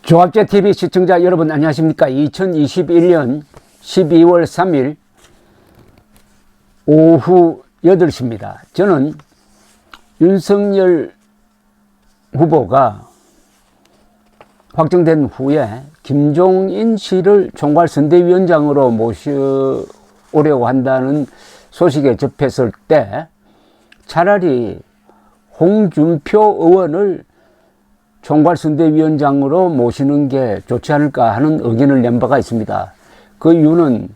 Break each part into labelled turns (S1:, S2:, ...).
S1: 조합제TV 시청자 여러분 안녕하십니까. 2021년 12월 3일 오후 8시입니다. 저는 윤석열 후보가 확정된 후에 김종인 씨를 총괄선대위원장으로 모셔오려고 한다는 소식에 접했을 때 차라리 홍준표 의원을 총괄선대위원장으로 모시는 게 좋지 않을까 하는 의견을 낸 바가 있습니다. 그 이유는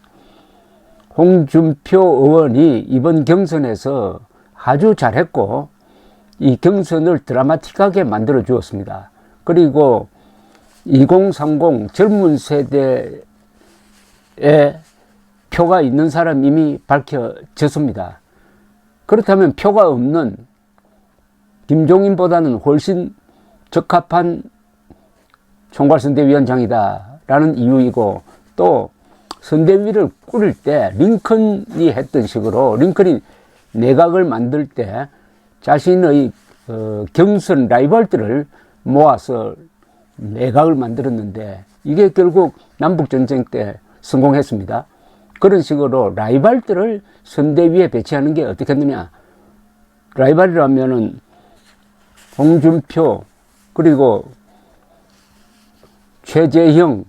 S1: 홍준표 의원이 이번 경선에서 아주 잘했고 이 경선을 드라마틱하게 만들어 주었습니다. 그리고 2030 젊은 세대에 표가 있는 사람 이미 밝혀졌습니다. 그렇다면 표가 없는 김종인보다는 훨씬 적합한 총괄선대위원장이다 라는 이유이고, 또 선대위를 꾸릴 때 링컨이 했던 식으로 링컨이 내각을 만들 때 자신의 경선 라이벌들을 모아서 내각을 만들었는데 이게 결국 남북전쟁 때 성공했습니다. 그런 식으로 라이벌들을 선대위에 배치하는 게 어떻겠느냐. 라이벌이라면은 홍준표, 그리고 최재형,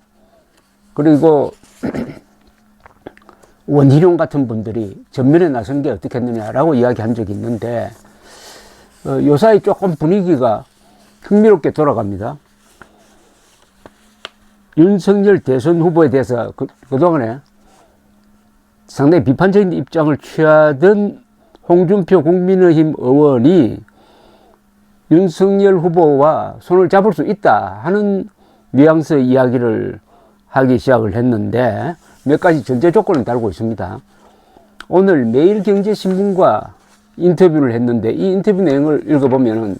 S1: 그리고 원희룡 같은 분들이 전면에 나선 게 어떻겠느냐라고 이야기한 적이 있는데, 요사이 조금 분위기가 흥미롭게 돌아갑니다. 윤석열 대선 후보에 대해서 그동안에 상당히 비판적인 입장을 취하던 홍준표 국민의힘 의원이 윤석열 후보와 손을 잡을 수 있다 하는 뉘앙스의 이야기를 하기 시작을 했는데 몇 가지 전제 조건을 달고 있습니다. 오늘 매일경제신문과 인터뷰를 했는데 이 인터뷰 내용을 읽어보면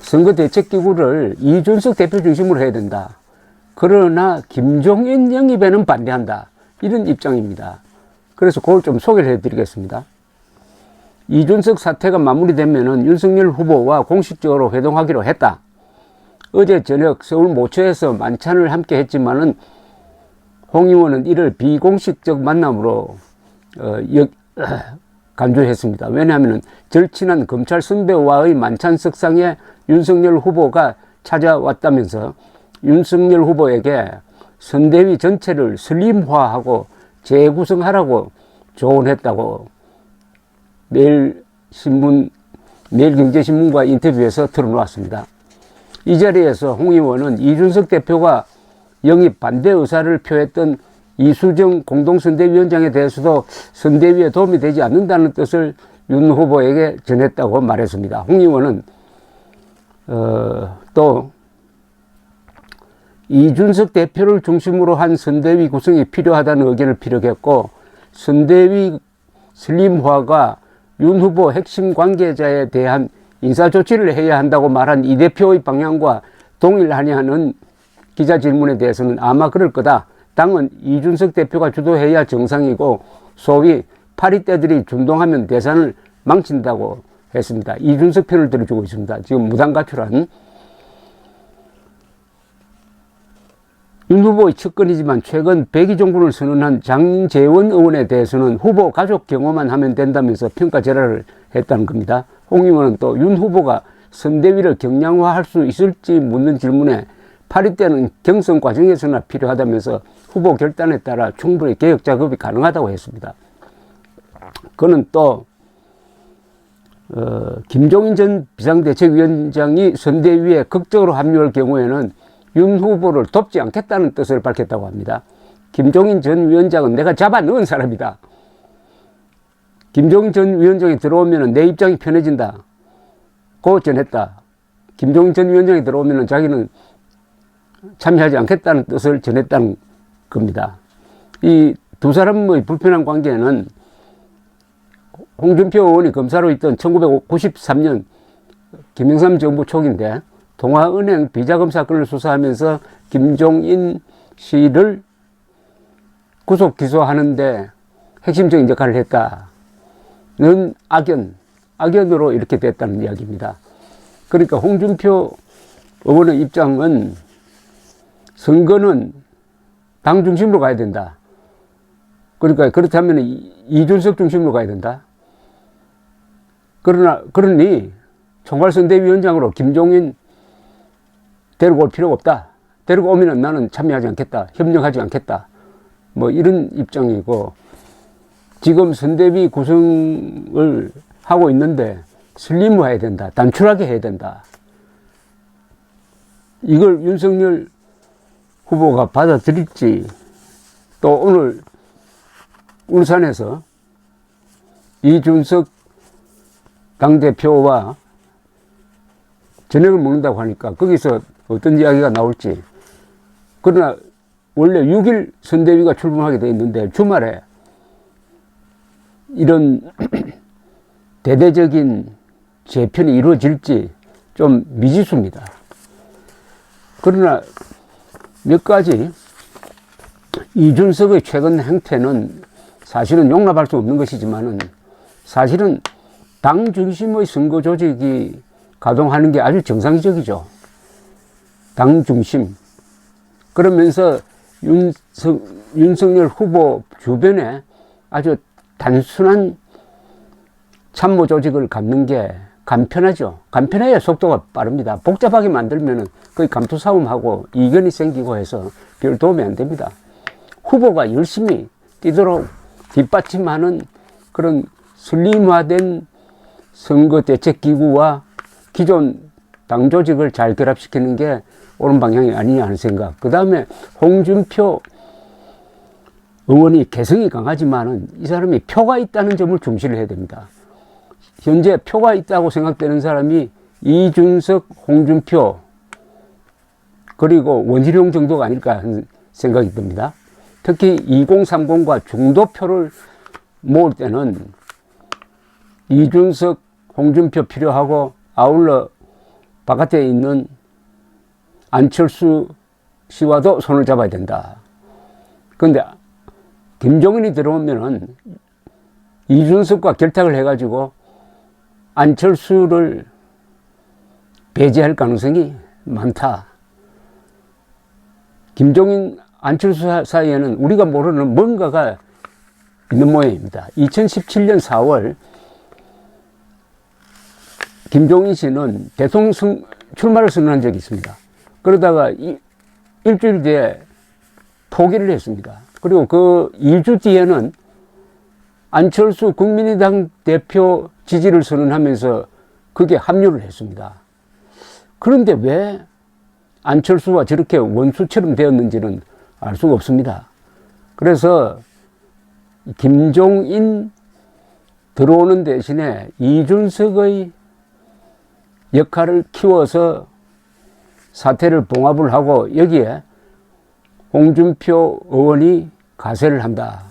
S1: 선거대책기구를 이준석 대표 중심으로 해야 된다. 그러나 김종인 영입에는 반대한다. 이런 입장입니다. 그래서 그걸 좀 소개를 해드리겠습니다. 이준석 사태가 마무리되면은 윤석열 후보와 공식적으로 회동하기로 했다. 어제 저녁 서울 모처에서 만찬을 함께 했지만은 홍 의원은 이를 비공식적 만남으로 간주했습니다. 왜냐하면 절친한 검찰 선배와의 만찬석상에 윤석열 후보가 찾아왔다면서 윤석열 후보에게 선대위 전체를 슬림화하고 재구성하라고 조언했다고 매일경제신문과 인터뷰에서 틀어놓았습니다. 이 자리에서 홍 의원은 이준석 대표가 영입 반대 의사를 표했던 이수정 공동선대위원장에 대해서도 선대위에 도움이 되지 않는다는 뜻을 윤 후보에게 전했다고 말했습니다. 홍 의원은 또 이준석 대표를 중심으로 한 선대위 구성이 필요하다는 의견을 피력했고, 선대위 슬림화가 윤 후보 핵심 관계자에 대한 인사조치를 해야 한다고 말한 이 대표의 방향과 동일하냐는 기자 질문에 대해서는 아마 그럴 거다. 당은 이준석 대표가 주도해야 정상이고 소위 파리떼들이 준동하면 대선을 망친다고 했습니다. 이준석 편을 들어주고 있습니다. 지금 무단가출한 윤 후보의 측근이지만 최근 백의종군을 선언한 장재원 의원에 대해서는 후보 가족 경호만 하면 된다면서 평가절하를 했다는 겁니다. 홍 의원은 또 윤 후보가 선대위를 경량화할 수 있을지 묻는 질문에 파리떼는 경선 과정에서나 필요하다면서 후보 결단에 따라 충분히 개혁 작업이 가능하다고 했습니다. 그는 또 김종인 전 비상대책위원장이 선대위에 극적으로 합류할 경우에는 윤 후보를 돕지 않겠다는 뜻을 밝혔다고 합니다. 김종인 전 위원장은 내가 잡아 넣은 사람이다. 김종인 전 위원장이 들어오면 내 입장이 편해진다. 고 전했다. 김종인 전 위원장이 들어오면 자기는 참여하지 않겠다는 뜻을 전했다는 겁니다. 이 두 사람의 불편한 관계는 홍준표 의원이 검사로 있던 1993년 김영삼 정부 초기인데 동아은행 비자금 사건을 수사하면서 김종인 씨를 구속 기소하는데 핵심적인 역할을 했다는 악연으로 이렇게 됐다는 이야기입니다. 그러니까 홍준표 의원의 입장은 선거는 당 중심으로 가야 된다. 그러니까 그렇다면 이준석 중심으로 가야 된다. 그러니 총괄선대위원장으로 김종인 데리고 올 필요가 없다. 데리고 오면 나는 참여하지 않겠다. 협력하지 않겠다. 뭐 이런 입장이고, 지금 선대위 구성을 하고 있는데 슬림화해야 된다. 단출하게 해야 된다. 이걸 윤석열 후보가 받아들일지, 또 오늘 울산에서 이준석 당대표와 저녁을 먹는다고 하니까 거기서 어떤 이야기가 나올지. 그러나 원래 6일 선대위가 출범하게 돼 있는데 주말에 이런 대대적인 재편이 이루어질지 좀 미지수입니다. 그러나 몇 가지 이준석의 최근 행태는 사실은 용납할 수 없는 것이지만은, 사실은 당 중심의 선거 조직이 가동하는 게 아주 정상적이죠. 당 중심. 그러면서 윤석열 후보 주변에 아주 단순한 참모 조직을 갖는 게 간편하죠. 간편해야 속도가 빠릅니다. 복잡하게 만들면은 거의 감투싸움하고 이견이 생기고 해서 별 도움이 안 됩니다. 후보가 열심히 뛰도록 뒷받침하는 그런 슬림화된 선거대책기구와 기존 당 조직을 잘 결합시키는 게 옳은 방향이 아니냐 하는 생각. 그 다음에 홍준표 의원이 개성이 강하지만은 이 사람이 표가 있다는 점을 중시를 해야 됩니다. 현재 표가 있다고 생각되는 사람이 이준석, 홍준표, 그리고 원희룡 정도가 아닐까 하는 생각이 듭니다. 특히 2030과 중도표를 모을 때는 이준석, 홍준표 필요하고, 아울러 바깥에 있는 안철수 씨와도 손을 잡아야 된다. 그런데 김종인이 들어오면은 이준석과 결탁을 해가지고 안철수를 배제할 가능성이 많다. 김종인, 안철수 사이에는 우리가 모르는 뭔가가 있는 모양입니다. 2017년 4월 김종인 씨는 대통령 출마를 선언한 적이 있습니다. 그러다가 일주일 뒤에 포기를 했습니다. 그리고 그 2주 뒤에는 안철수 국민의당 대표 지지를 선언하면서 그게 합류를 했습니다. 그런데 왜 안철수와 저렇게 원수처럼 되었는지는 알 수가 없습니다. 그래서 김종인 들어오는 대신에 이준석의 역할을 키워서 사태를 봉합을 하고, 여기에 홍준표 의원이 가세를 한다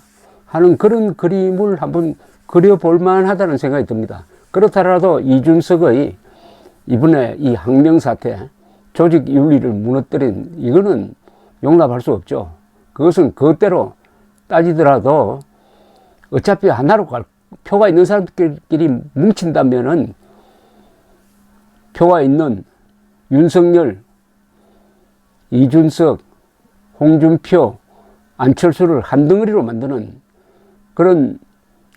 S1: 하는 그런 그림을 한번 그려볼 만하다는 생각이 듭니다. 그렇더라도 이준석의 이번에 이 항명 사태, 조직 윤리를 무너뜨린 이거는 용납할 수 없죠. 그것은 그것대로 따지더라도 어차피 하나로 표가 있는 사람들끼리 뭉친다면은 표가 있는 윤석열, 이준석, 홍준표, 안철수를 한 덩어리로 만드는 그런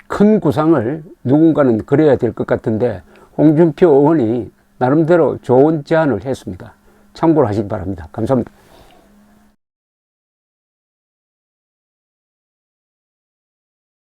S1: 큰 구상을 누군가는 그려야 될 것 같은데, 홍준표 의원이 나름대로 좋은 제안을 했습니다. 참고로 하시기 바랍니다. 감사합니다.